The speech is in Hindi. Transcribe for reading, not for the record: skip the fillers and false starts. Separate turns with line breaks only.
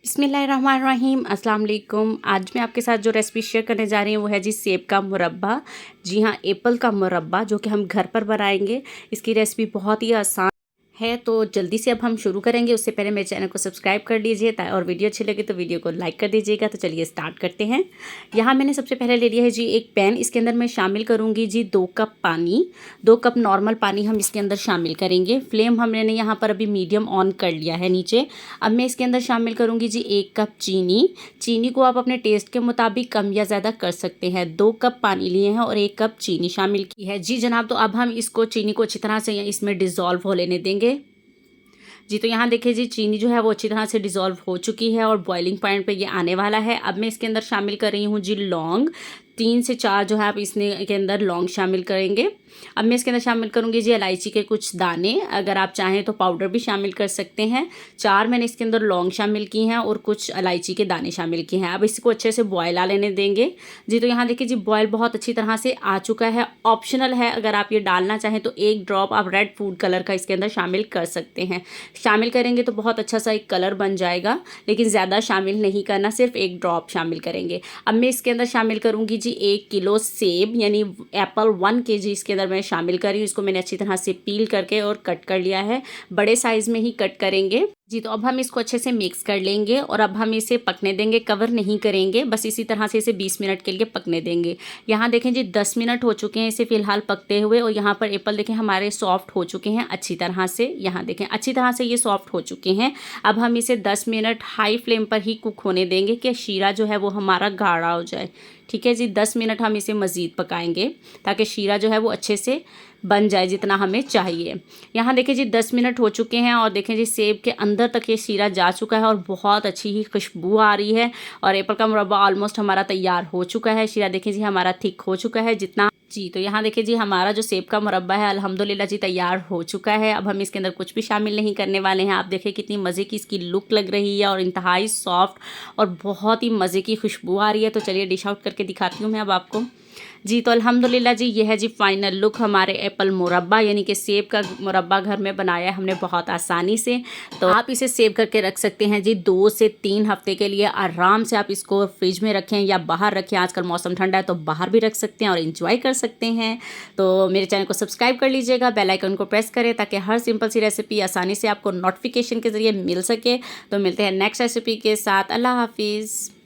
बिस्मिल्लाहिर्रहमानिर्रहीम अस्सलाम वालेकुम। आज मैं आपके साथ जो रेसिपी शेयर करने जा रही हूँ वो है जी सेब का मुरब्बा। जी हाँ, एप्पल का मुरब्बा जो कि हम घर पर बनाएंगे। इसकी रेसिपी बहुत ही आसान है, तो जल्दी से अब हम शुरू करेंगे। उससे पहले मेरे चैनल को सब्सक्राइब कर लीजिए और वीडियो अच्छी लगे तो वीडियो को लाइक कर दीजिएगा। तो चलिए स्टार्ट करते हैं। यहाँ मैंने सबसे पहले ले लिया है जी एक पैन। इसके अंदर मैं शामिल करूँगी जी 2 कप पानी। 2 कप नॉर्मल पानी हम इसके अंदर शामिल करेंगे। फ्लेम हमने यहाँ पर अभी मीडियम ऑन कर लिया है नीचे। अब मैं इसके अंदर शामिल करूँगी जी 1 कप चीनी। चीनी को आप अपने टेस्ट के मुताबिक कम या ज़्यादा कर सकते हैं। 2 कप पानी लिए हैं और 1 कप चीनी शामिल की है जी जनाब। तो अब हम इसको चीनी को अच्छी तरह से इसमें डिज़ोल्व हो लेने देंगे जी। तो यहाँ देखिए जी चीनी जो है वो अच्छी तरह से डिज़ोल्व हो चुकी है और बॉइलिंग पॉइंट पे ये आने वाला है। अब मैं इसके अंदर शामिल कर रही हूँ जी लौंग। 3 से 4 जो है आप इसने के अंदर लौंग शामिल करेंगे। अब मैं इसके अंदर शामिल करूँगी जी इलायची के कुछ दाने। अगर आप चाहें तो पाउडर भी शामिल कर सकते हैं। 4 मैंने इसके अंदर लौंग शामिल की हैं और कुछ इलायची के दाने शामिल किए हैं। अब इसको अच्छे से बॉयल आ लेने देंगे जी। तो यहाँ देखिए जी बॉयल बहुत अच्छी तरह से आ चुका है। ऑप्शनल है, अगर आप ये डालना चाहें तो 1 ड्रॉप आप रेड फूड कलर का इसके अंदर शामिल कर सकते हैं। शामिल करेंगे तो बहुत अच्छा सा एक कलर बन जाएगा, लेकिन ज़्यादा शामिल नहीं करना, सिर्फ 1 ड्रॉप शामिल करेंगे। अब मैं इसके अंदर शामिल करूँगी जी 1 किलो सेब यानी एप्पल 1 kg इसके अंदर मैं शामिल कर रही हूँ। इसको मैंने अच्छी तरह से पील करके और कट कर लिया है। बड़े साइज़ में ही कट करेंगे जी। तो अब हम इसको अच्छे से मिक्स कर लेंगे और अब हम इसे पकने देंगे, कवर नहीं करेंगे, बस इसी तरह से इसे 20 मिनट के लिए पकने देंगे। यहाँ देखें जी 10 मिनट हो चुके हैं इसे फ़िलहाल पकते हुए और यहाँ पर एप्पल देखें हमारे सॉफ्ट हो चुके हैं अच्छी तरह से। यहाँ देखें अच्छी तरह से ये सॉफ्ट हो चुके हैं। अब हम इसे 10 मिनट हाई फ्लेम पर ही कुक होने देंगे कि शीरा जो है वो हमारा गाढ़ा हो जाए। ठीक है जी, 10 मिनट हम इसे मज़ीद पकाएंगे ताकि शीरा जो है वो अच्छे से बन जाए जितना हमें चाहिए। यहाँ देखिए जी 10 मिनट हो चुके हैं और देखें जी सेब के अंदर तक ये शीरा जा चुका है और बहुत अच्छी ही खुशबू आ रही है और एप्पल का मुरब्बा ऑलमोस्ट हमारा तैयार हो चुका है। शीरा देखें जी हमारा थिक हो चुका है जितना जी। तो यहाँ देखिए जी हमारा जो सेब का मुरब्बा है अल्हम्दुलिल्लाह जी तैयार हो चुका है। अब हम इसके अंदर कुछ भी शामिल नहीं करने वाले हैं। आप देखिए कितनी मज़े की इसकी लुक लग रही है और इंतहाई सॉफ्ट और बहुत ही मज़े की खुशबू आ रही है। तो चलिए डिश आउट करके दिखाती हूँ मैं अब आपको जी। तो अल्हम्दुलिल्लाह जी ये है जी फाइनल लुक हमारे एप्पल मुरब्बा यानी कि सेब का मुरब्बा घर में बनाया है हमने बहुत आसानी से। तो आप इसे सेव करके रख सकते हैं जी 2 से 3 हफ्ते के लिए आराम से। आप इसको फ्रिज में रखें या बाहर रखें, आजकल मौसम ठंडा है तो बाहर भी रख सकते हैं और इंजॉय कर सकते हैं। तो मेरे चैनल को सब्सक्राइब कर लीजिएगा, बेल आइकन को प्रेस करें ताकि हर सिंपल सी रेसिपी आसानी से आपको नोटिफिकेशन के ज़रिए मिल सके। तो मिलते हैं नेक्स्ट रेसिपी के साथ। अल्लाह हाफिज़।